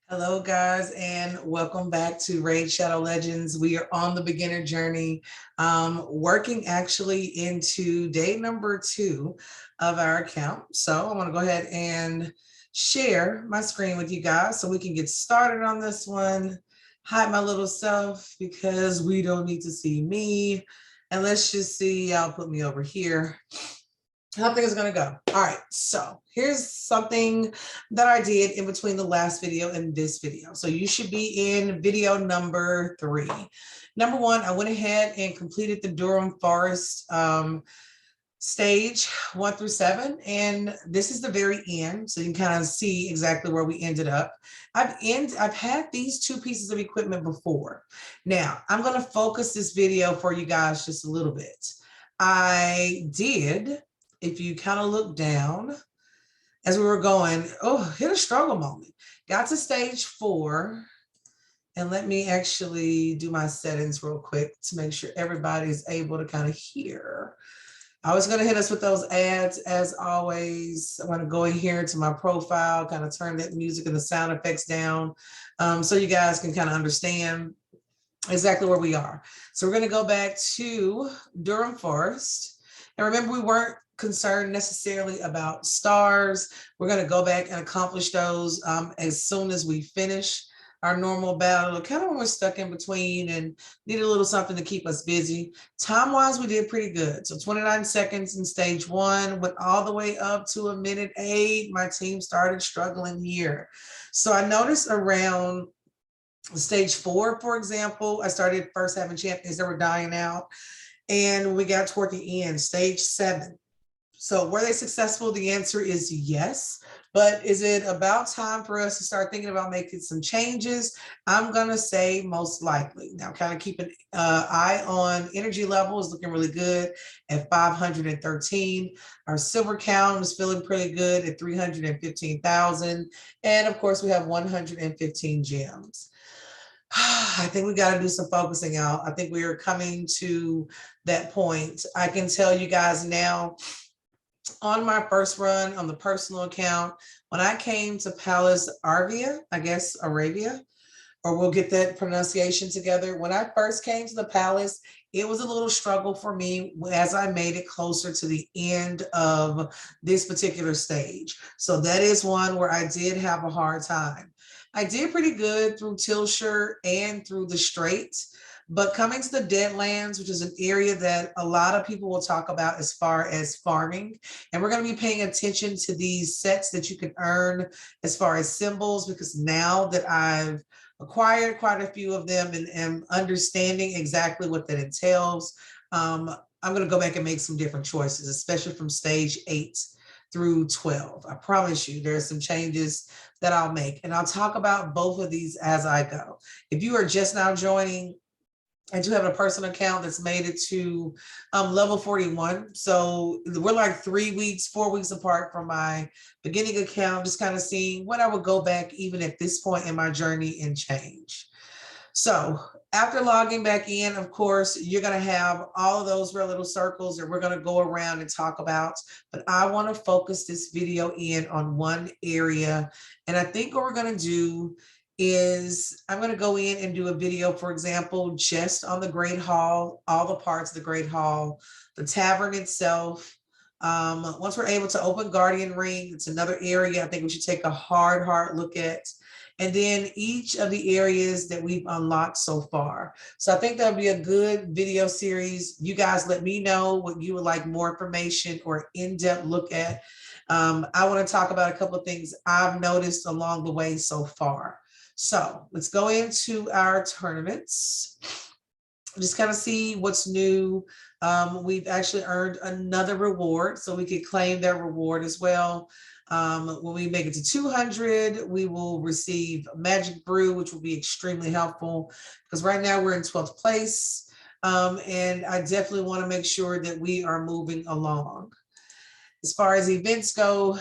Hello, guys, and welcome back to Raid Shadow Legends. We are on the beginner journey, working actually into day number 2 of our account. So I want to go ahead and share my screen with you guys so we can get started on this one. Hide my little self because we don't need to see me. And let's just see, I'll put me over here. How things gonna go. All right, so here's something that I did in between the last video and this video. So you should be in video number 3. Number 1, I went ahead and completed the Durham Forest stage 1 through 7, and this is the very end, so you can kind of see exactly where we ended up. I've had these 2 pieces of equipment before. Now I'm going to focus this video for you guys just a little bit. I did, if you kind of look down as we were going, hit a struggle moment. Got to stage 4. And let me actually do my settings real quick to make sure everybody's able to kind of hear. I was going to hit us with those ads as always. I'm going to go in here to my profile, kind of turn that music and the sound effects down so you guys can kind of understand exactly where we are. So we're going to go back to Durham Forest. And remember, we weren't concerned necessarily about stars. We're going to go back and accomplish those as soon as we finish our normal battle, kind of when we're stuck in between and need a little something to keep us busy. Time-wise, we did pretty good. So 29 seconds in stage 1, went all the way up to 1:08. My team started struggling here. So I noticed around stage 4, for example, I started first having champions that were dying out. And we got toward the end, stage 7. So were they successful? The answer is yes. But is it about time for us to start thinking about making some changes? I'm going to say most likely. Now, kind of keep an eye on energy levels, looking really good at 513. Our silver count is feeling pretty good at 315,000. And of course, we have 115 gems. I think we got to do some focusing out. I think we are coming to that point. I can tell you guys now, on my first run on the personal account, when I came to Palace Arvia, I guess Arabia, or we'll get that pronunciation together. When I first came to the palace, it was a little struggle for me as I made it closer to the end of this particular stage. So that is one where I did have a hard time. I did pretty good through Tilshire and through the Straits. But coming to the Deadlands, which is an area that a lot of people will talk about as far as farming, and we're going to be paying attention to these sets that you can earn as far as symbols, because now that I've acquired quite a few of them and am understanding exactly what that entails, I'm going to go back and make some different choices, especially from stage 8 through 12. I promise you there's some changes that I'll make, and I'll talk about both of these as I go. If you are just now joining, I do have a personal account that's made it to level 41. So we're like 3 weeks, 4 weeks apart from my beginning account, just kind of seeing when I would go back even at this point in my journey and change. So after logging back in, of course, you're going to have all of those red little circles that we're going to go around and talk about. But I want to focus this video in on one area. And I think what we're going to do is I'm going to go in and do a video, for example, just on the Great Hall, all the parts of the Great Hall, the tavern itself. Once we're able to open Guardian Ring, it's another area I think we should take a hard look at. And then each of the areas that we've unlocked so far. So I think that'll be a good video series. You guys let me know what you would like more information or in-depth look at. I want to talk about a couple of things I've noticed along the way so far. So let's go into our tournaments. Just kind of see what's new. We've actually earned another reward, so we could claim that reward as well. When we make it to 200, we will receive Magic Brew, which will be extremely helpful because right now we're in 12th place. And I definitely want to make sure that we are moving along. As far as events go,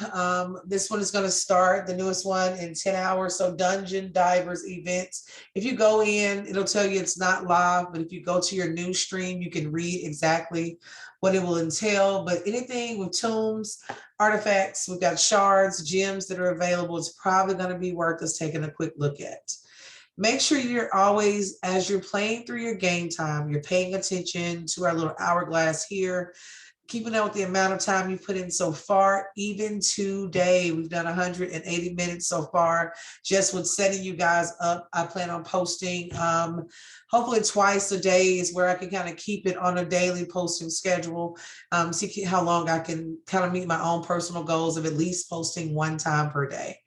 this one is going to start, the newest one, in 10 hours. So Dungeon Divers events. If you go in, it'll tell you it's not live, but if you go to your news stream, you can read exactly what it will entail. But anything with tombs, artifacts, we've got shards, gems that are available. It's probably going to be worth us taking a quick look at. Make sure you're always, as you're playing through your game time, you're paying attention to our little hourglass here, keeping up with the amount of time you put in so far. Even today, we've done 180 minutes so far, just with setting you guys up. I plan on posting hopefully twice a day is where I can kind of keep it on a daily posting schedule. See how long I can kind of meet my own personal goals of at least posting one time per day.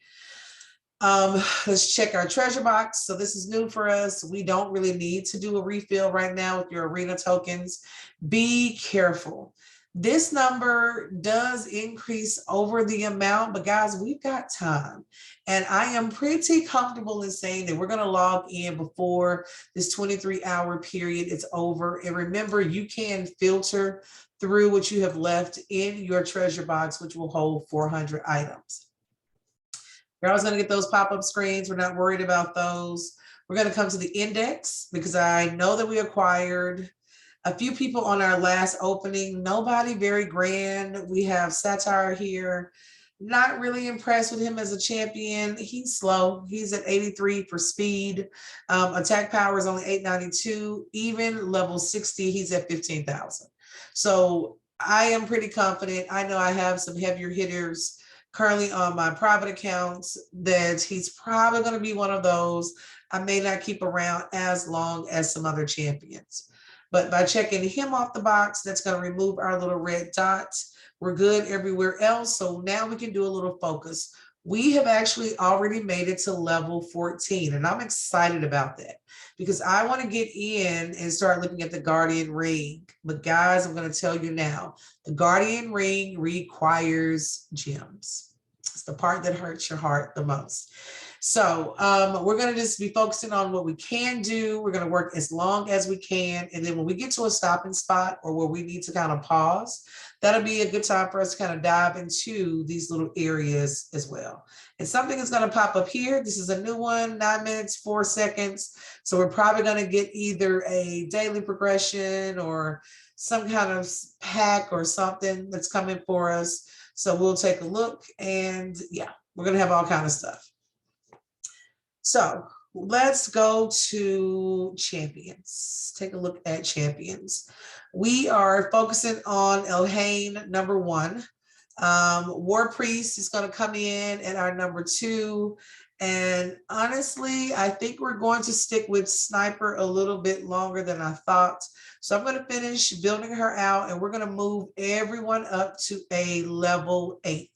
Let's check our treasure box. So this is new for us. We don't really need to do a refill right now with your arena tokens. Be careful. This number does increase over the amount, but guys, we've got time. And I am pretty comfortable in saying that we're going to log in before this 23-hour period is over. And remember, you can filter through what you have left in your treasure box, which will hold 400 items. You're always going to get those pop-up screens. We're not worried about those. We're going to come to the index because I know that we acquired a few people on our last opening. Nobody very grand. We have Satire here. Not really impressed with him as a champion. He's slow. He's at 83 for speed. Attack power is only 892. Even level 60, he's at 15,000. So I am pretty confident. I know I have some heavier hitters currently on my private accounts that he's probably going to be one of those I may not keep around as long as some other champions. But by checking him off the box, that's going to remove our little red dots. We're good everywhere else. So now we can do a little focus. We have actually already made it to level 14, and I'm excited about that because I want to get in and start looking at the Guardian Ring. But guys, I'm going to tell you now, the Guardian Ring requires gems. It's the part that hurts your heart the most. So we're going to just be focusing on what we can do. We're going to work as long as we can. And then when we get to a stopping spot or where we need to kind of pause, that'll be a good time for us to kind of dive into these little areas as well. And something is going to pop up here. This is a new one, 9 minutes, 4 seconds. So we're probably going to get either a daily progression or some kind of pack or something that's coming for us. So we'll take a look and yeah, we're going to have all kinds of stuff. So let's go to champions. Take a look at champions. We are focusing on Elhain, number 1. War Priest is going to come in at our number 2. And honestly, I think we're going to stick with Sniper a little bit longer than I thought. So I'm going to finish building her out and we're going to move everyone up to a level 8.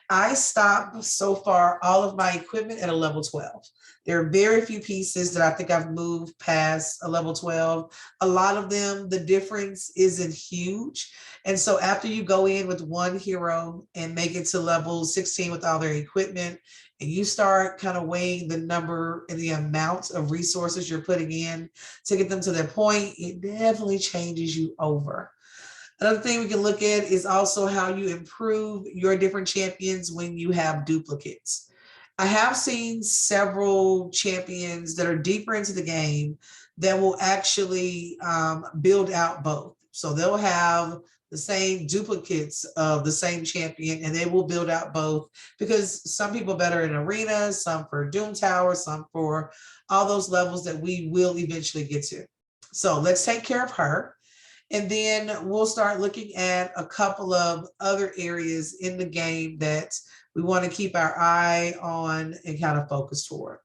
I stopped so far all of my equipment at a level 12. There are very few pieces that I think I've moved past a level 12. A lot of them, the difference isn't huge. And so after you go in with one hero and make it to level 16 with all their equipment, and you start kind of weighing the number and the amount of resources you're putting in to get them to that point, it definitely changes you over. Another thing we can look at is also how you improve your different champions when you have duplicates. I have seen several champions that are deeper into the game that will actually build out both. So they'll have the same duplicates of the same champion and they will build out both because some people better in arena, some for Doom Tower, some for all those levels that we will eventually get to. So let's take care of her. And then we'll start looking at a couple of other areas in the game that we want to keep our eye on and kind of focus toward.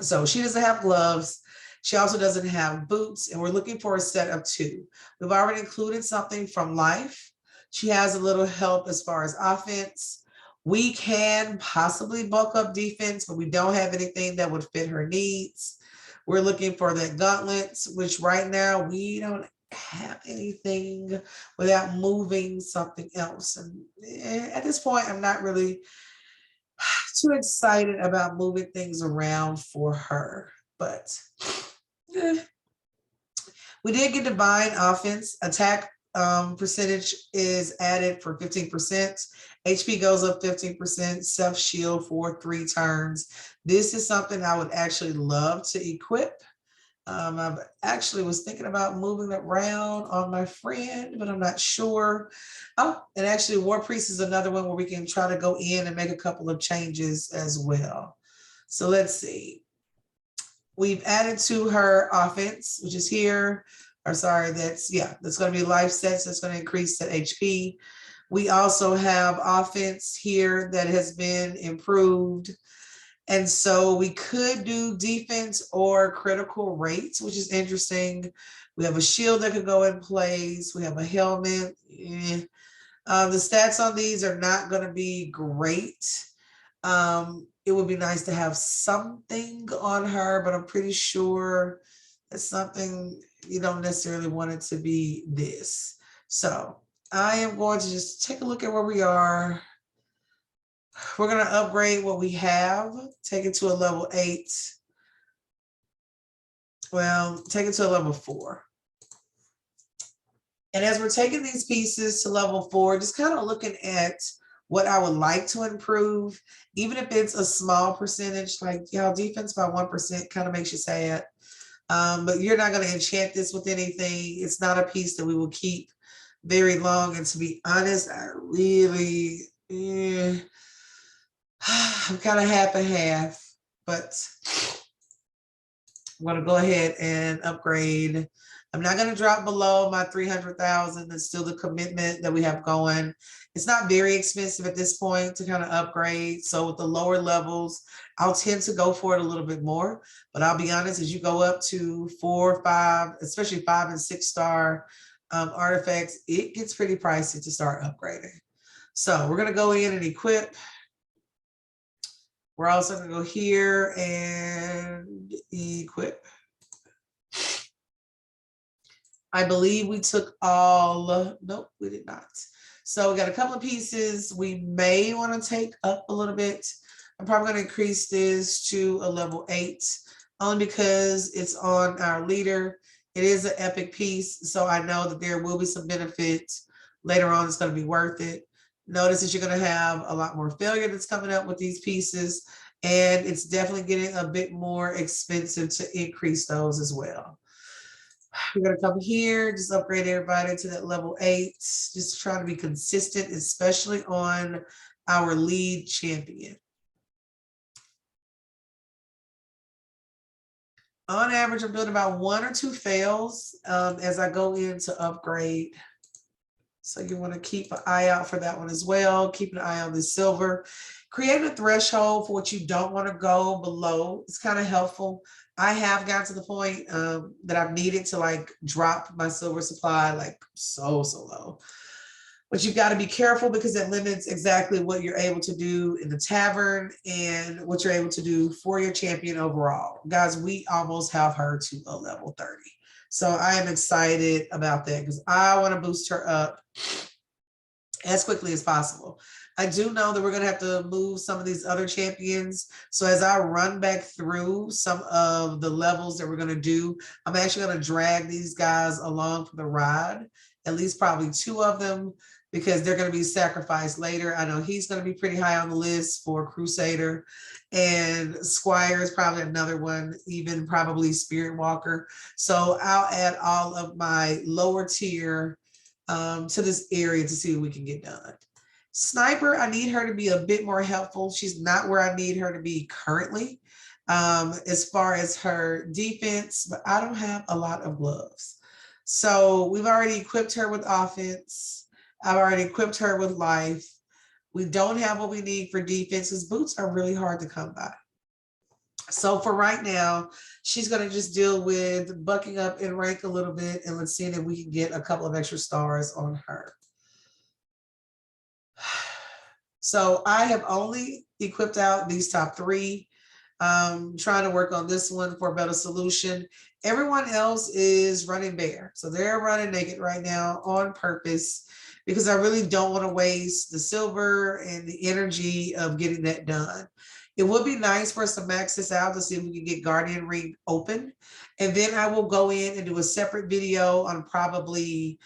So she doesn't have gloves. She also doesn't have boots, and we're looking for a set of 2. We've already included something from life. She has a little help as far as offense. We can possibly bulk up defense, but we don't have anything that would fit her needs. We're looking for the gauntlets, which right now we don't have anything without moving something else. And at this point, I'm not really too excited about moving things around for her, but we did get divine offense. Attack percentage is added for 15%. HP goes up 15%, self shield for 3 turns. This is something I would actually love to equip. I actually was thinking about moving it around on my friend, but I'm not sure. Oh, and actually War Priest is another one where we can try to go in and make a couple of changes as well. So let's see. We've added to her offense, which is here. Or sorry, that's going to be life sets. That's going to increase the HP. We also have offense here that has been improved. And so we could do defense or critical rates, which is interesting. We have a shield that could go in place. We have a helmet. The stats on these are not going to be great. It would be nice to have something on her, but I'm pretty sure it's something you don't necessarily want it to be this. So I am going to just take a look at where we are. We're going to upgrade what we have, take it to a level 8. Well, take it to a level 4. And as we're taking these pieces to level 4, just kind of looking at what I would like to improve, even if it's a small percentage, like defense by 1% kind of makes you sad. But you're not going to enchant this with anything. It's not a piece that we will keep very long. And to be honest, I really, I'm kind of half and half, but I'm going to go ahead and upgrade. I'm not going to drop below my 300,000. That's still the commitment that we have going. It's not very expensive at this point to kind of upgrade. So with the lower levels, I'll tend to go for it a little bit more. But I'll be honest, as you go up to 4, 5, especially 5 and 6 star artifacts, it gets pretty pricey to start upgrading. So we're going to go in and equip. We're also going to go here and equip. I believe we took all, nope, we did not. So we got a couple of pieces we may want to take up a little bit. I'm probably going to increase this to a level 8, only because it's on our leader. It is an epic piece, so I know that there will be some benefits later on. It's going to be worth it. Notice that you're going to have a lot more failure that's coming up with these pieces, and it's definitely getting a bit more expensive to increase those as well. We're going to come here, just upgrade everybody to that level 8, just trying to be consistent, especially on our lead champion. On average, I'm doing about 1 or 2 fails as I go in to upgrade. So you want to keep an eye out for that one as well. Keep an eye on the silver. Create a threshold for what you don't want to go below. It's kind of helpful. I have gotten to the point that I've needed to like drop my silver supply like so low. But you've got to be careful because it limits exactly what you're able to do in the tavern and what you're able to do for your champion overall. Guys, we almost have her to a level 30. So I am excited about that because I want to boost her up as quickly as possible. I do know that we're going to have to move some of these other champions. So as I run back through some of the levels that we're going to do, I'm actually going to drag these guys along for the ride, at least probably 2 of them, because they're going to be sacrificed later. I know he's going to be pretty high on the list for Crusader, and Squire is probably another one, even probably Spirit Walker. So I'll add all of my lower tier to this area to see what we can get done. Sniper, I need her to be a bit more helpful. She's not where I need her to be currently as far as her defense, but I don't have a lot of gloves. So we've already equipped her with offense. I've already equipped her with life. We don't have what we need for defense because boots are really hard to come by. So for right now, she's going to just deal with bucking up in rank a little bit, and let's see if we can get a couple of extra stars on her. So I have only equipped out these top 3. Trying to work on this one for a better solution. Everyone else is running bare. So they're running naked right now on purpose because I really don't want to waste the silver and the energy of getting that done. It would be nice for us to max this out to see if we can get Guardian Ring open. And then I will go in and do a separate video on probably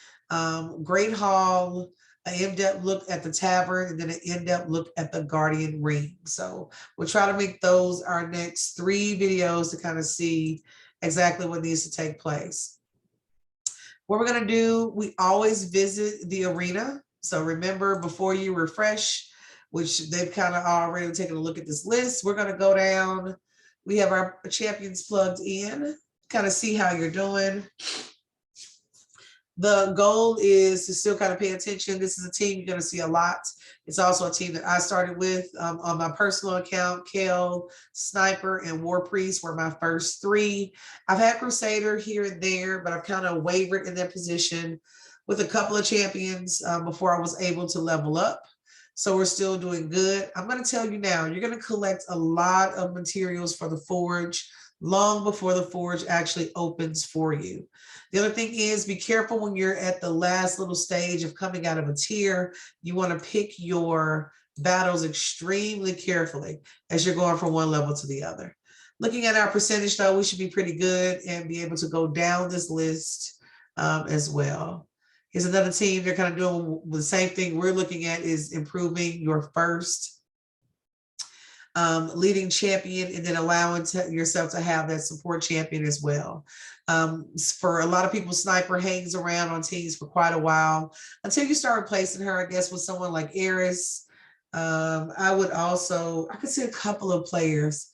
Great Hall, an in-depth look at the tavern, and then an in-depth look at the Guardian Ring. So we'll try to make those our next 3 videos to kind of see exactly what needs to take place. What we're going to do, we always visit the arena. So remember, before you refresh, which they've kind of already taken a look at this list, we're going to go down. We have our champions plugged in, kind of see how you're doing. The goal is to still kind of pay attention. This is a team you're going to see a lot. It's also a team that I started with on my personal account. Kel, Sniper, and War Priest were my first 3. I've had Crusader here and there, but I've kind of wavered in that position with a couple of champions before I was able to level up. So we're still doing good. I'm going to tell you now, you're going to collect a lot of materials for the Forge long before the Forge actually opens for you. The other thing is, be careful when you're at the last little stage of coming out of a tier. You want to pick your battles extremely carefully as you're going from one level to the other. Looking at our percentage, though, we should be pretty good and be able to go down this list as well. Here's another team. They're kind of doing the same thing we're looking at, is improving your first leading champion, and then allowing yourself to have that support champion as well. For a lot of people, Sniper hangs around on teams for quite a while until you start replacing her, I guess, with someone like Eris. I could see a couple of players.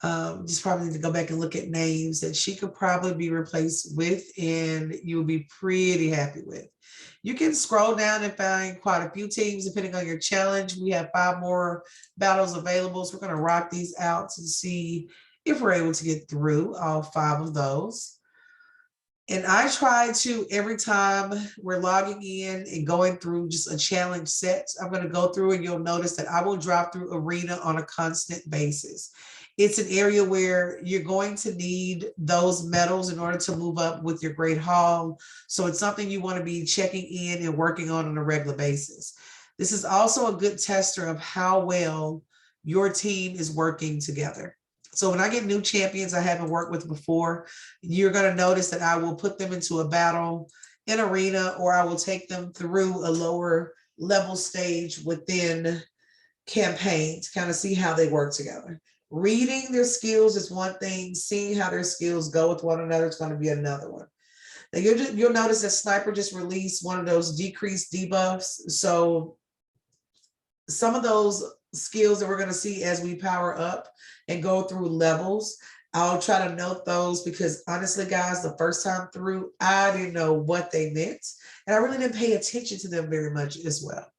Just probably need to go back and look at names that she could probably be replaced with, and you'll be pretty happy with. You can scroll down and find quite a few teams depending on your challenge. We have 5 more battles available, so we're going to rock these out to see if we're able to get through all 5 of those. And I try to, every time we're logging in and going through just a challenge set, I'm going to go through, and you'll notice that I will drop through Arena on a constant basis. It's an area where you're going to need those medals in order to move up with your Great Hall. So it's something you want to be checking in and working on a regular basis. This is also a good tester of how well your team is working together. So when I get new champions I haven't worked with before, you're going to notice that I will put them into a battle in Arena, or I will take them through a lower level stage within campaign to kind of see how they work together. Reading their skills is one thing. Seeing how their skills go with one another is going to be another one. Now you'll notice that Sniper just released one of those decreased debuffs. So some of those skills that we're going to see as we power up and go through levels, I'll try to note those, because honestly, guys, the first time through, I didn't know what they meant, and I really didn't pay attention to them very much as well.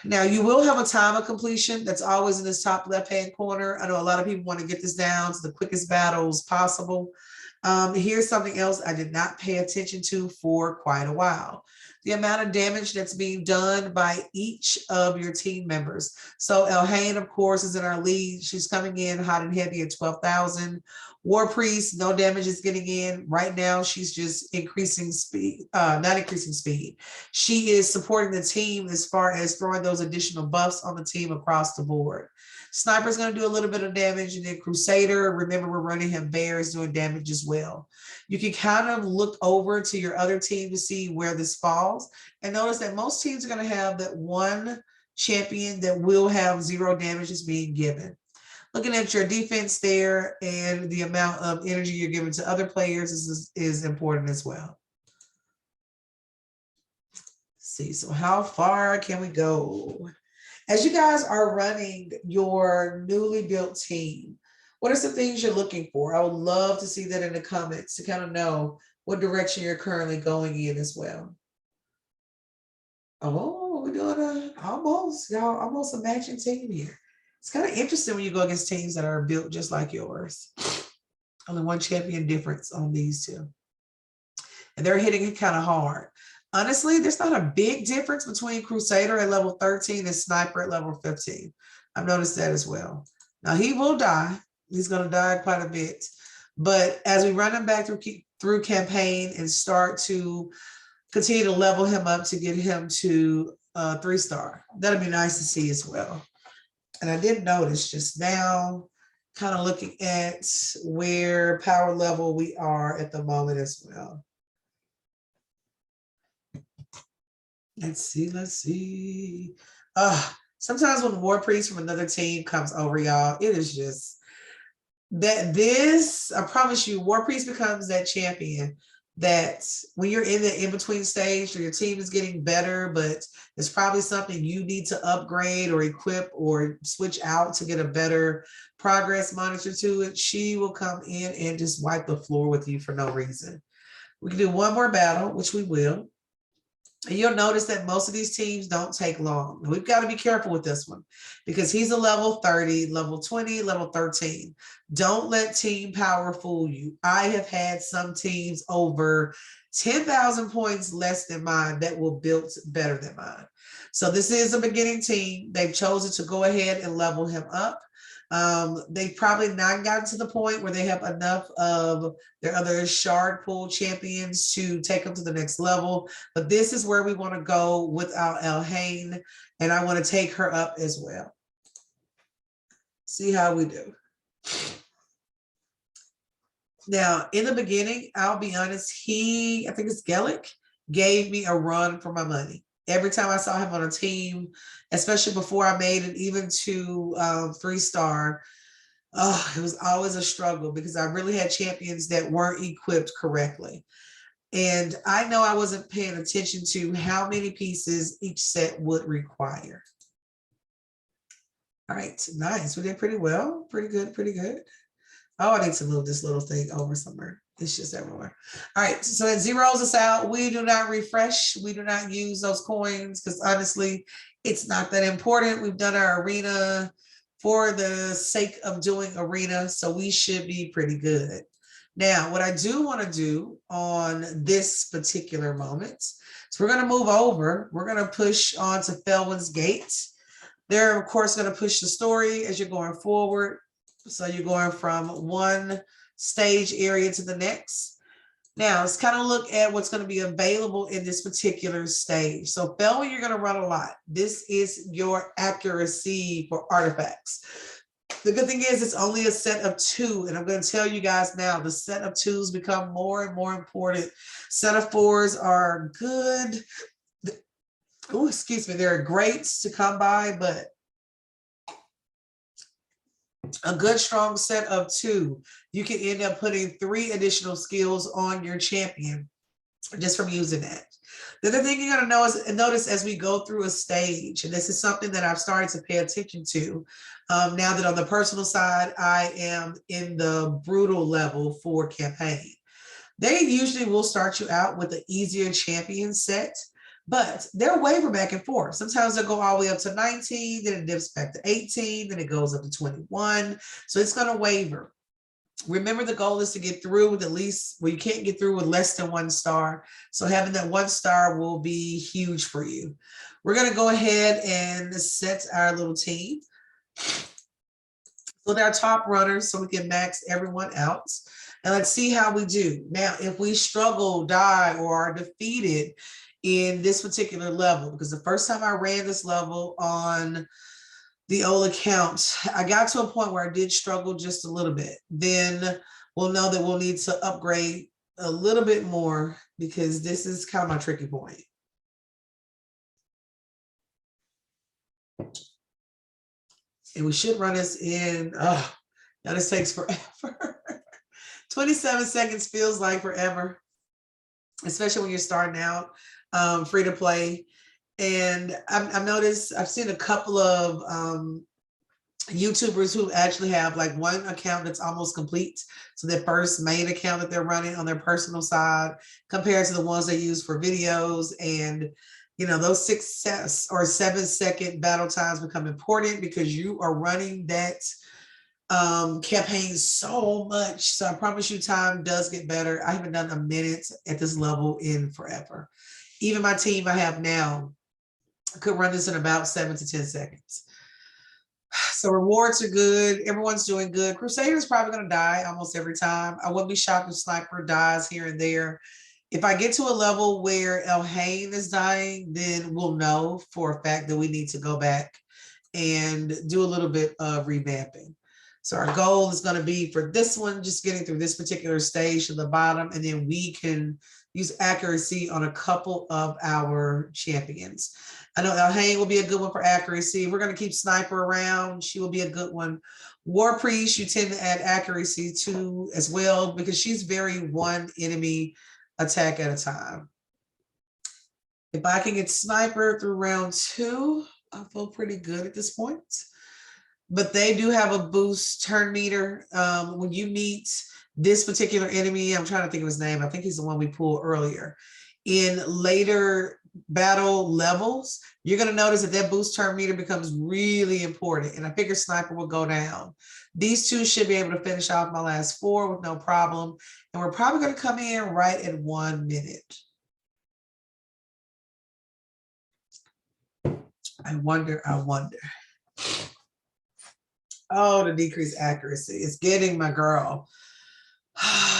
Now, you will have a time of completion that's always in this top left-hand corner. I know a lot of people want to get this down to the quickest battles possible. Here's something else I did not pay attention to for quite a while: the amount of damage that's being done by each of your team members. So Elhain, of course, is in our lead. She's coming in hot and heavy at 12,000. War Priest, no damage is getting in. Right now, she's just increasing speed, not increasing speed. She is supporting the team as far as throwing those additional buffs on the team across the board. Sniper's going to do a little bit of damage, and then Crusader, remember we're running him Bear, is doing damage as well. You can kind of look over to your other team to see where this falls, and notice that most teams are going to have that one champion that will have 0 damage is being given. Looking at your defense there and the amount of energy you're giving to other players is important as well. Let's see, so how far can we go? As you guys are running your newly built team, what are some things you're looking for? I would love to see that in the comments to kind of know what direction you're currently going in as well. Oh, we're doing almost a matching team here. It's kind of interesting when you go against teams that are built just like yours. Only one champion difference on these two. And they're hitting it kind of hard. Honestly, there's not a big difference between Crusader at level 13 and Sniper at level 15. I've noticed that as well. Now, he will die. He's going to die quite a bit. But as we run him back through campaign and start to continue to level him up to get him to 3-star, that'll be nice to see as well. And I did notice just now, kind of looking at where power level we are at the moment as well. Let's see, let's see. Sometimes when War Priest from another team comes over, y'all, it is just that this, I promise you, War Priest becomes that champion that when you're in the in-between stage or your team is getting better, but it's probably something you need to upgrade or equip or switch out to get a better progress monitor to it, she will come in and just wipe the floor with you for no reason. We can do one more battle, which we will. And you'll notice that most of these teams don't take long. We've got to be careful with this one because he's a level 30, level 20, level 13. Don't let team power fool you. I have had some teams over 10,000 points less than mine that will build better than mine. So this is a beginning team. They've chosen to go ahead and level him up. They've probably not gotten to the point where they have enough of their other shard pool champions to take them to the next level. But this is where we want to go without Elhain, and I want to take her up as well. See how we do. Now, in the beginning, I'll be honest, I think it's Gellick, gave me a run for my money. Every time I saw him on a team, especially before I made it even to 3-star, it was always a struggle because I really had champions that weren't equipped correctly. And I know I wasn't paying attention to how many pieces each set would require. All right, nice. We did pretty well. Pretty good, pretty good. Oh, I need to move this little thing over somewhere. It's just everywhere. All right, so it zeroes us out. We do not refresh. We do not use those coins because honestly, it's not that important. We've done our arena for the sake of doing arena, so we should be pretty good. Now, what I do want to do on this particular moment, so we're going to move over. We're going to push on to Felwin's Gate. They're, of course, going to push the story as you're going forward. So you're going from one stage area to the next. Now, let's kind of look at what's going to be available in this particular stage. So Felwin, you're going to run a lot. This is your accuracy for artifacts. The good thing is it's only a set of 2. And I'm going to tell you guys now, the set of 2s become more and more important. Set of 4s are good. Oh, excuse me. They're great to come by, but a good strong set of 2, you can end up putting 3 additional skills on your champion just from using that. The other thing you're going to notice as we go through a stage, and this is something that I've started to pay attention to now that on the personal side, I am in the brutal level for campaign. They usually will start you out with an easier champion set, but they'll waver back and forth. Sometimes they'll go all the way up to 19, then it dips back to 18, then it goes up to 21. So it's going to waver. Remember, the goal is to get through with at least, well, you can't get through with less than 1 star. So having that 1 star will be huge for you. We're going to go ahead and set our little team. So they're top runners, so we can max everyone out. And let's see how we do. Now, if we struggle, die, or are defeated in this particular level, because the first time I ran this level on the old account, I got to a point where I did struggle just a little bit. Then we'll know that we'll need to upgrade a little bit more because this is kind of my tricky point. And we should run this in, now this takes forever. 27 seconds feels like forever, especially when you're starting out free to play. And I've noticed, I've seen a couple of YouTubers who actually have like one account that's almost complete. So their first main account that they're running on their personal side compared to the ones they use for videos. And, you know, those 6 or 7 second battle times become important because you are running that campaign so much. So I promise you time does get better. I haven't done a minute at this level in forever. Even my team I have now could run this in about 7 to 10 seconds. So rewards are good. Everyone's doing good. Crusader's probably going to die almost every time. I wouldn't be shocked if Sniper dies here and there. If I get to a level where Elhain is dying, then we'll know for a fact that we need to go back and do a little bit of revamping. So our goal is going to be for this one, just getting through this particular stage to the bottom, and then we can use accuracy on a couple of our champions. I know Elhain will be a good one for accuracy. We're going to keep Sniper around. She will be a good one. War Priest, you tend to add accuracy to as well because she's very one enemy attack at a time. If I can get Sniper through round 2, I feel pretty good at this point. But they do have a boost turn meter. When you meet this particular enemy, I'm trying to think of his name. I think he's the one we pulled earlier. In later battle levels, you're going to notice that that boost turn meter becomes really important. And I figure Sniper will go down. These two should be able to finish off my last 4 with no problem. And we're probably going to come in right at 1 minute. I wonder. Oh, the decreased accuracy. It's getting my girl.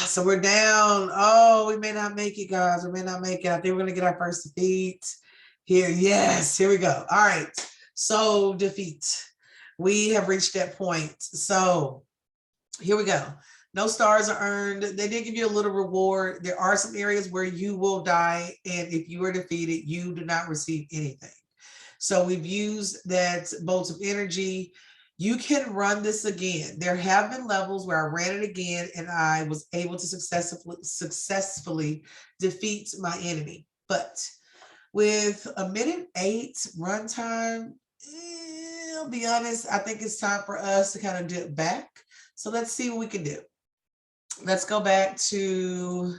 So we're down. Oh, we may not make it, guys. We may not make it. I think we're going to get our first defeat here. Yes, here we go. All right. So defeat. We have reached that point. So here we go. No stars are earned. They did give you a little reward. There are some areas where you will die. And if you are defeated, you do not receive anything. So we've used that bolt of energy. You can run this again. There have been levels where I ran it again and I was able to successfully defeat my enemy. But with 1:08 runtime, I'll be honest, I think it's time for us to kind of dip back. So let's see what we can do. Let's go back to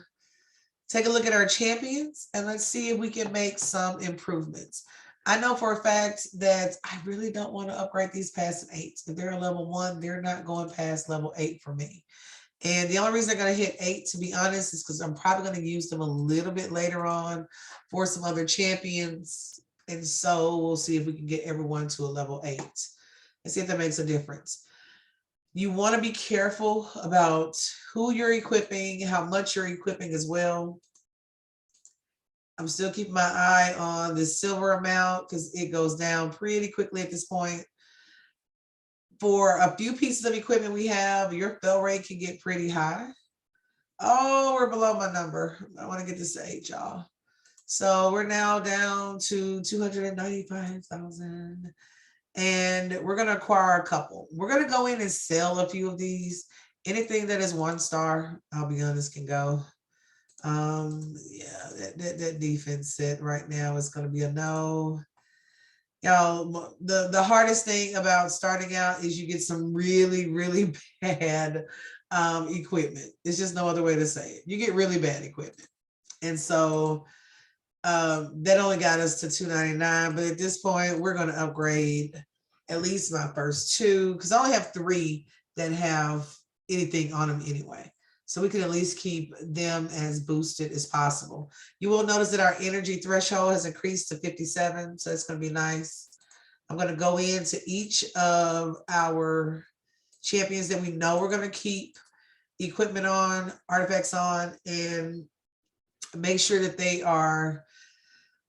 take a look at our champions and let's see if we can make some improvements. I know for a fact that I really don't want to upgrade these past an 8. If they're a level 1, they're not going past level 8 for me. And the only reason they're going to hit 8, to be honest, is because I'm probably going to use them a little bit later on for some other champions. And so we'll see if we can get everyone to a level 8 and see if that makes a difference. You want to be careful about who you're equipping, how much you're equipping as well. I'm still keeping my eye on the silver amount because it goes down pretty quickly at this point. For a few pieces of equipment we have, your fill rate can get pretty high. Oh, we're below my number. I want to get this to 8, y'all. So we're now down to 295,000. And we're going to acquire a couple. We're going to go in and sell a few of these. Anything that is 1 star, I'll be honest, can go. Yeah, that defense set right now is going to be a no. Y'all, the hardest thing about starting out is you get some really, really bad equipment. There's just no other way to say it. You get really bad equipment. And so that only got us to 299, but at this point, we're going to upgrade at least my first 2, because I only have 3 that have anything on them anyway. So we can at least keep them as boosted as possible. You will notice that our energy threshold has increased to 57, so it's going to be nice. I'm going to go into each of our champions that we know we're going to keep equipment on, artifacts on, and make sure that they are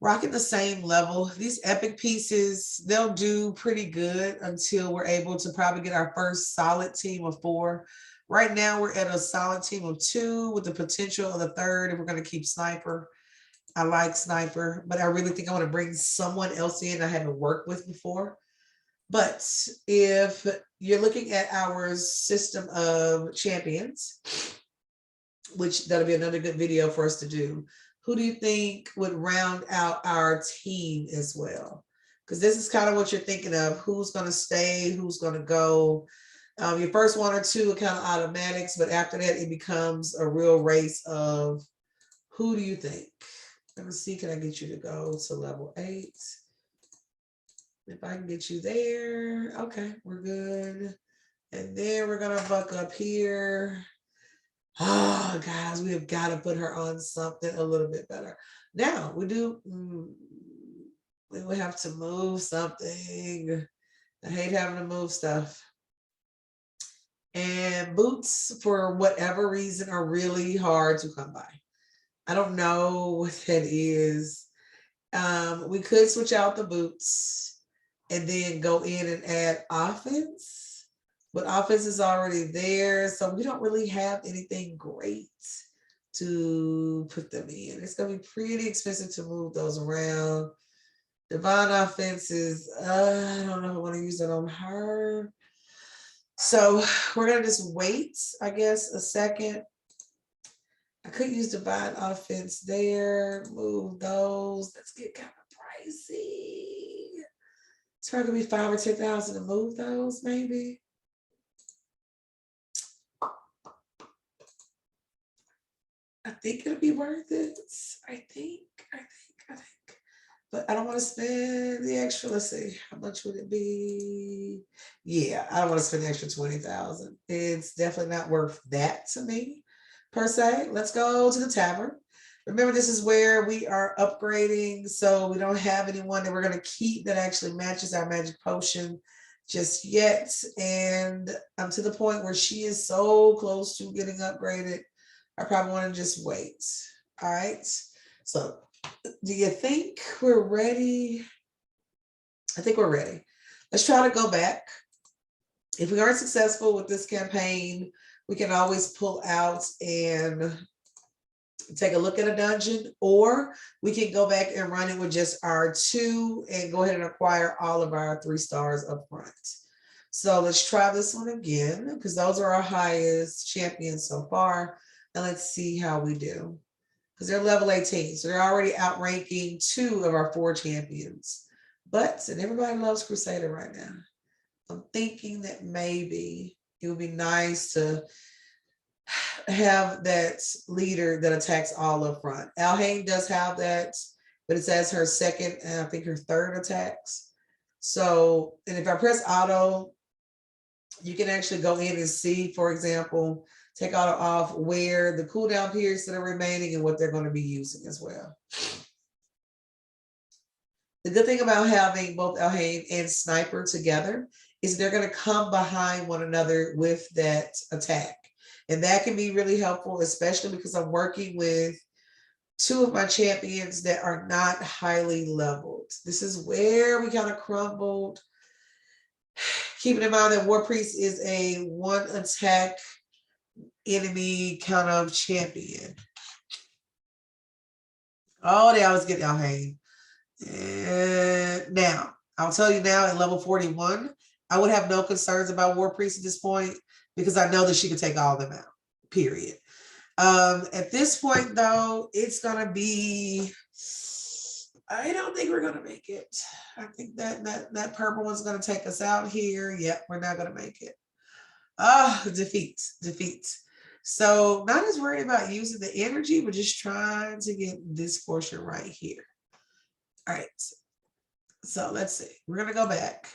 rocking the same level. These epic pieces, they'll do pretty good until we're able to probably get our first solid team of 4. Right now, we're at a solid team of 2 with the potential of the 3rd, and we're going to keep Sniper. I like Sniper, but I really think I want to bring someone else in I haven't worked with before. But if you're looking at our system of champions, which that'll be another good video for us to do, who do you think would round out our team as well? Because this is kind of what you're thinking of. Who's going to stay? Who's going to go? Your first 1 or 2 are kind of automatics, but after that, it becomes a real race of who do you think? Let me see, can I get you to go to level 8? If I can get you there, okay, we're good. And then we're going to buck up here. Oh, guys, we have got to put her on something a little bit better. Now, we would have to move something. I hate having to move stuff. And boots, for whatever reason, are really hard to come by. I don't know what that is. We could switch out the boots and then go in and add offense, but offense is already there. So we don't really have anything great to put them in. It's going to be pretty expensive to move those around. Divine offenses, I don't know if I want to use it on her. So we're going to just wait, I guess, a second. I could use divine offense there, move those. Let's get kind of pricey. It's probably going to be 5 or 10,000 to move those, maybe. I think it'll be worth it. I think. But I don't want to spend the extra. Let's see, how much would it be? Yeah, I don't want to spend the extra 20,000. It's definitely not worth that to me, per se. Let's go to the tavern. Remember, this is where we are upgrading, so we don't have anyone that we're going to keep that actually matches our magic potion just yet. And I'm to the point where she is so close to getting upgraded. I probably want to just wait. All right. So do you think we're ready? I think we're ready. Let's try to go back. If we aren't successful with this campaign, we can always pull out and take a look at a dungeon, or we can go back and run it with just our 2 and go ahead and acquire all of our 3 stars up front. So let's try this one again, because those are our highest champions so far. And let's see how we do. Because they're level 18, so they're already outranking 2 of our 4 champions. But, and everybody loves Crusader right now. I'm thinking that maybe it would be nice to have that leader that attacks all up front. Alhaine does have that, but it's as her second and I think her third attacks. So, and if I press auto, you can actually go in and see, for example, take auto off where the cooldown periods that are remaining and what they're going to be using as well. The good thing about having both Alhaine and Sniper together is they're going to come behind one another with that attack. And that can be really helpful, especially because I'm working with 2 of my champions that are not highly leveled. This is where we kind of crumbled. Keeping in mind that War Priest is a 1 attack enemy kind of champion. Oh, they always get Alhaine. And now, I'll tell you now, at level 41, I would have no concerns about War Priest at this point, because I know that she could take all of them out, period. At this point, though, it's going to be, I don't think we're going to make it. I think that purple one's going to take us out here. Yep, we're not going to make it. Defeat. So not as worried about using the energy, but just trying to get this portion right here. All right. So let's see. We're going to go back.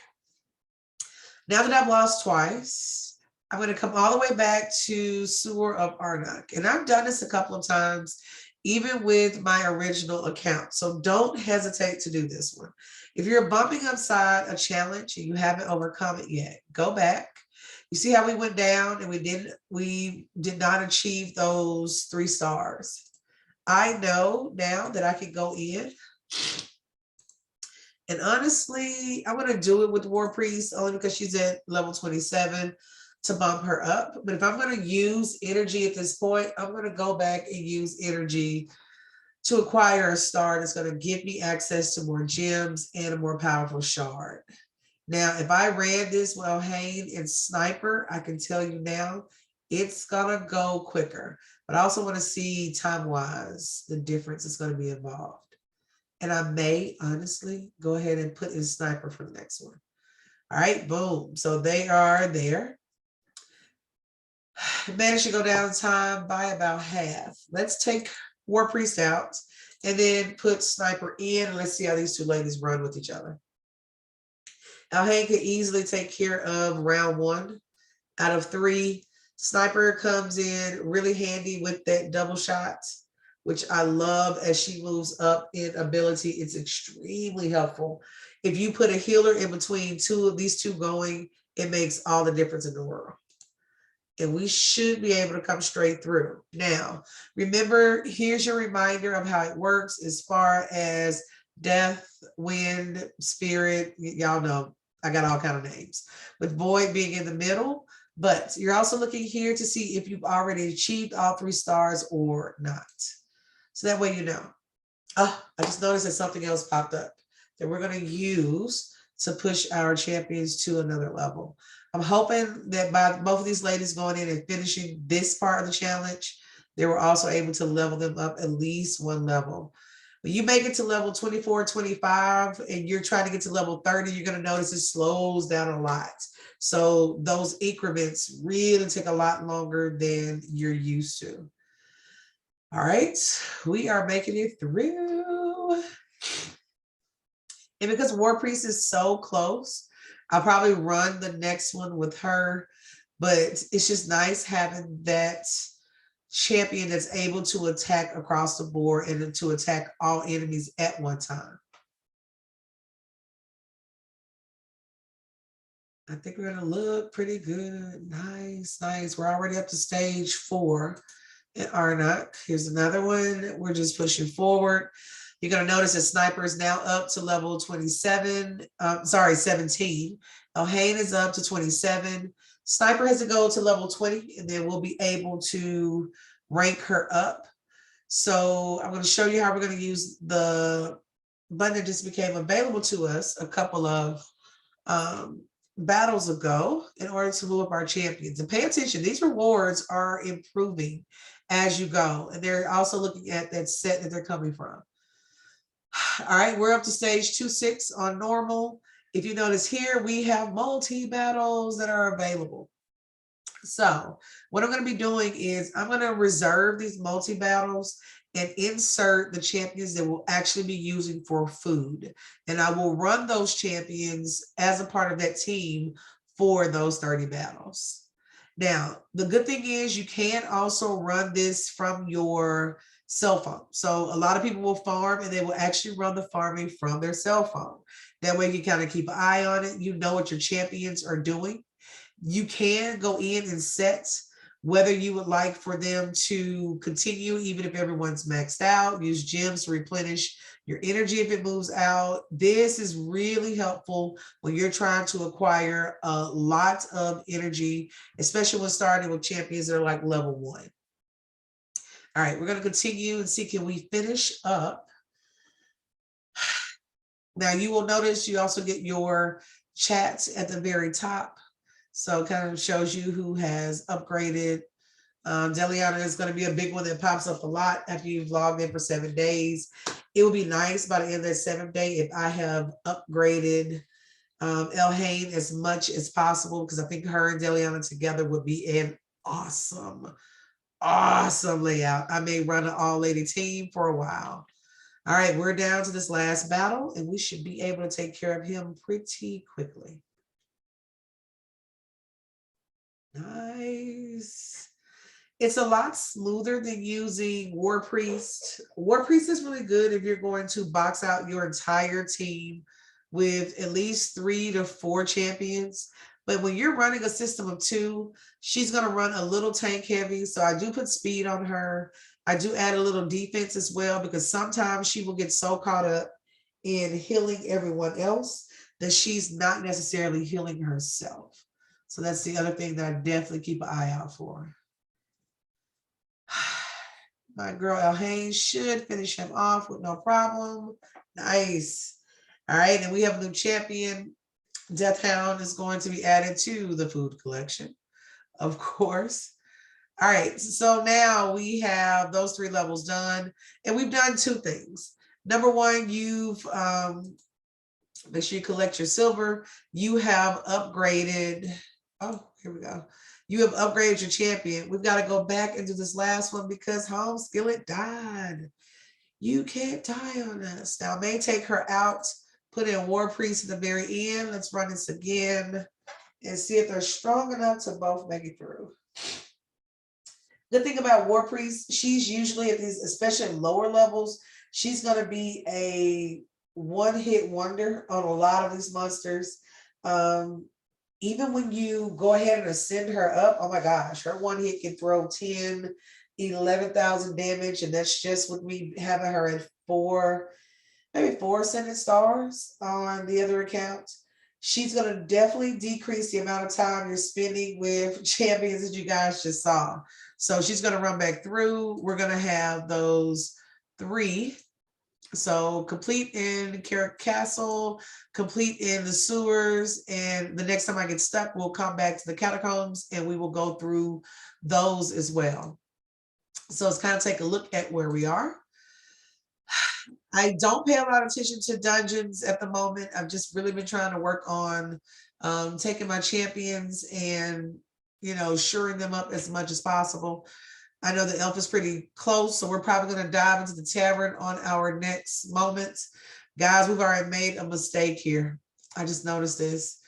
Now that I've lost twice, I'm going to come all the way back to Sewer of Arnak. And I've done this a couple of times, even with my original account. So don't hesitate to do this one. If you're bumping upside a challenge and you haven't overcome it yet, go back. You see how we went down and we did not achieve those 3 stars. I know now that I can go in. And honestly, I'm going to do it with War Priest only because she's at level 27 to bump her up. But if I'm going to use energy at this point, I'm going to go back and use energy to acquire a star that's going to give me access to more gems and a more powerful shard. Now, if I ran this with Alhaine and Sniper, I can tell you now, it's going to go quicker. But I also want to see time-wise the difference is going to be involved. And I may, honestly, go ahead and put in Sniper for the next one. All right, boom. So they are there. Managed to go down time by about half. Let's take War Priest out and then put Sniper in. And let's see how these 2 ladies run with each other. Alhaine could easily take care of round 1 out of 3. Sniper comes in really handy with that double shot, which I love as she moves up in ability. It's extremely helpful. If you put a healer in between these two going, it makes all the difference in the world. And we should be able to come straight through. Now, remember, here's your reminder of how it works as far as death, wind, spirit. Y'all know I got all kind of names. With void being in the middle, But you're also looking here to see if you've already achieved all 3 stars or not. So that way you know. Oh, I just noticed that something else popped up that we're going to use to push our champions to another level. I'm hoping that by both of these ladies going in and finishing this part of the challenge, they were also able to level them up at least 1 level. When you make it to level 24, 25, and you're trying to get to level 30, you're going to notice it slows down a lot. So those increments really take a lot longer than you're used to. All right, we are making it through. And because War Priest is so close, I'll probably run the next one with her. But it's just nice having that champion that's able to attack across the board and to attack all enemies at one time. I think we're gonna look pretty good. Nice, nice. We're already up to stage 4 in Arnok. Here's another one. We're just pushing forward. You're gonna notice that Sniper is now up to level 27. 17. Elhain is up to 27. Sniper has to go to level 20, and then we'll be able to rank her up. So I'm going to show you how we're going to use the button that just became available to us a couple of battles ago in order to move up our champions. And pay attention, these rewards are improving as you go. And they're also looking at that set that they're coming from. All right, we're up to stage 2-6 on normal. If you notice here, we have multi-battles that are available. So what I'm going to be doing is I'm going to reserve these multi-battles and insert the champions that we'll actually be using for food. And I will run those champions as a part of that team for those 30 battles. Now, the good thing is you can also run this from your cell phone. So a lot of people will farm and they will actually run the farming from their cell phone. That way you kind of keep an eye on it. You know what your champions are doing. You can go in and set whether you would like for them to continue, even if everyone's maxed out. Use gems to replenish your energy if it moves out. This is really helpful when you're trying to acquire a lot of energy, especially when starting with champions that are like level 1. All right, we're going to continue and see, can we finish up? Now you will notice you also get your chats at the very top. So it kind of shows you who has upgraded. Deliana is going to be a big one that pops up a lot after you've logged in for 7 days. It would be nice by the end of that 7th day if I have upgraded Elhain as much as possible, because I think her and Deliana together would be an awesome layout. I may run an all-lady team for a while. All right, we're down to this last battle, and we should be able to take care of him pretty quickly. Nice. It's a lot smoother than using War Priest. War Priest is really good if you're going to box out your entire team with at least 3 to 4 champions. But when you're running a system of 2, she's going to run a little tank heavy. So I do put speed on her. I do add a little defense as well, because sometimes she will get so caught up in healing everyone else that she's not necessarily healing herself. So that's the other thing that I definitely keep an eye out for. My girl Elhain should finish him off with no problem. Nice. All right, and we have a new champion. Deathhound is going to be added to the food collection, of course. All right, so now we have those 3 levels done, and we've done 2 things. Number 1, you've make sure you collect your silver. You have upgraded. Oh, here we go. You have upgraded your champion. We've got to go back and do this last one because Home Skillet died. You can't die on us. Now, I may take her out, put in War Priest at the very end. Let's run this again and see if they're strong enough to both make it through. Good thing about War Priest, she's usually at these, especially lower levels, she's going to be a one-hit wonder on a lot of these monsters. Even when you go ahead and ascend her up, oh my gosh, her one hit can throw 10, 11,000 damage. And that's just with me having her at 4, maybe 4 ascended stars on the other account. She's going to definitely decrease the amount of time you're spending with champions that you guys just saw. So she's going to run back through. We're going to have those 3. So complete in Carrot Castle, complete in the sewers, and the next time I get stuck, we'll come back to the catacombs and we will go through those as well. So let's kind of take a look at where we are. I don't pay a lot of attention to dungeons at the moment. I've just really been trying to work on taking my champions and, shoring them up as much as possible. I know the elf is pretty close, so we're probably going to dive into the tavern on our next moments. Guys, we've already made a mistake here. I just noticed this.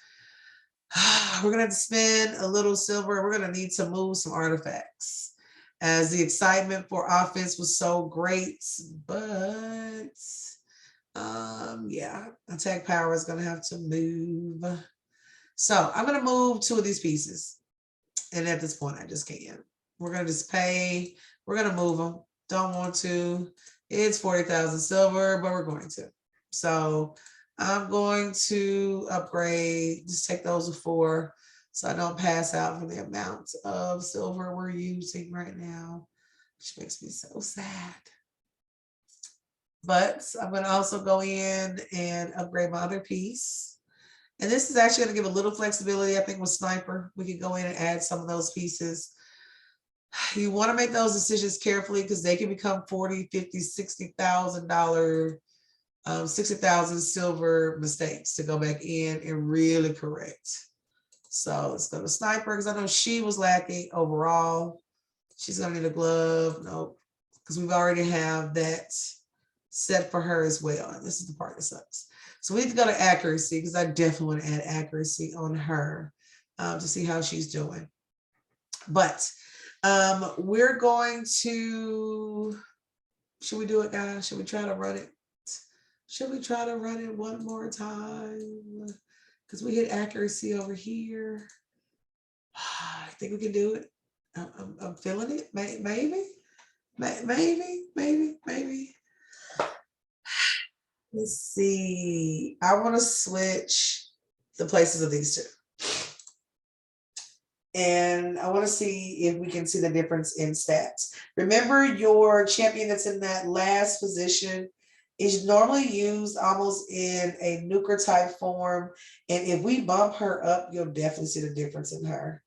We're going to have to spend a little silver. We're going to need to move some artifacts, as the excitement for offense was so great. But yeah, attack power is going to have to move. So I'm going to move 2 of these pieces. And at this point, I just can't. We're going to just pay. We're going to move them. Don't want to. It's 40,000 silver, but we're going to. So I'm going to upgrade. Just take those to 4 so I don't pass out from the amount of silver we're using right now, which makes me so sad. But I'm going to also go in and upgrade my other piece. And this is actually going to give a little flexibility. I think with Sniper, we can go in and add some of those pieces. You want to make those decisions carefully because they can become $40,000, $50,000, $60,000, 60,000 silver mistakes to go back in and really correct. So let's go to Sniper because I know she was lacking overall. She's going to need a glove. Nope, because we've already have that set for her as well. And this is the part that sucks. So we need to go to accuracy because I definitely want to add accuracy on her to see how she's doing. But we're going to, should we do it, guys? Should we try to run it? Should we try to run it one more time? Because we hit accuracy over here. I think we can do it. I'm feeling it. Maybe. Let's see. I want to switch the places of these 2. And I want to see if we can see the difference in stats. Remember, your champion that's in that last position is normally used almost in a nuker type form. And if we bump her up, you'll definitely see the difference in her.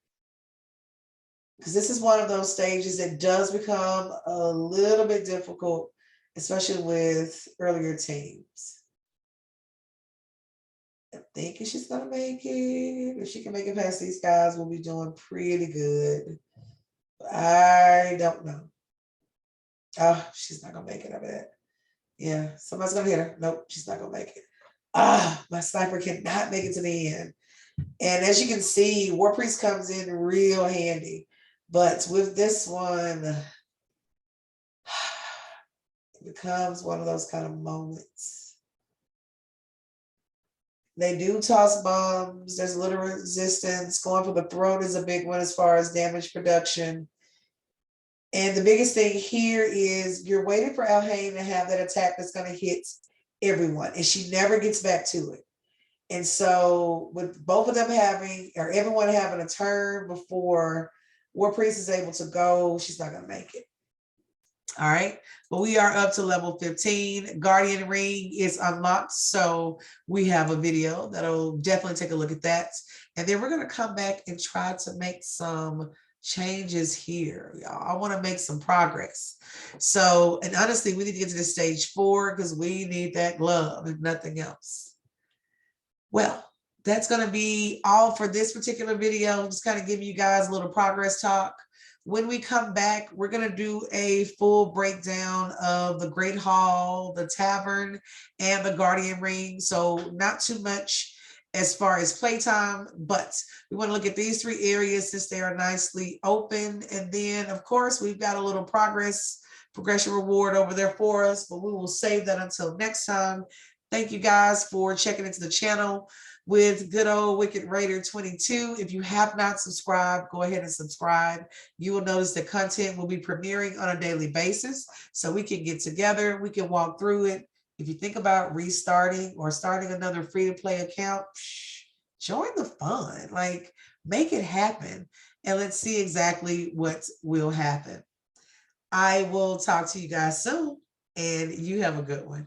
Because this is one of those stages that does become a little bit difficult, especially with earlier teams. I'm thinking she's going to make it. If she can make it past these guys, we'll be doing pretty good. I don't know. Oh, she's not going to make it, I bet. Yeah, somebody's going to hit her. Nope, she's not going to make it. My Sniper cannot make it to the end. And as you can see, War Priest comes in real handy. But with this one, it becomes one of those kind of moments. They do toss bombs. There's a little resistance. Going for the throat is a big one as far as damage production. And the biggest thing here is you're waiting for Elhain to have that attack that's going to hit everyone. And she never gets back to it. And so with both of them having, or everyone having a turn before War Priest is able to go, she's not going to make it. All right, but we are up to level 15. Guardian Ring is unlocked, so we have a video that'll definitely take a look at that. And then we're going to come back and try to make some changes here. Y'all, I want to make some progress. So, and honestly, we need to get to the stage 4 because we need that glove, if nothing else. Well, that's going to be all for this particular video. Just kind of give you guys a little progress talk. When we come back, we're going to do a full breakdown of the Great Hall, the Tavern, and the Guardian Ring. So not too much as far as playtime, but we want to look at these 3 areas since they are nicely open. And then, of course, we've got a little progression reward over there for us, but we will save that until next time. Thank you guys for checking into the channel with good old Wicked Raider 22. If you have not subscribed, go ahead and subscribe. You will notice that content will be premiering on a daily basis, so we can get together, we can walk through it. If you think about restarting or starting another free-to-play account, join the fun, like make it happen. And let's see exactly what will happen. I will talk to you guys soon, and you have a good one.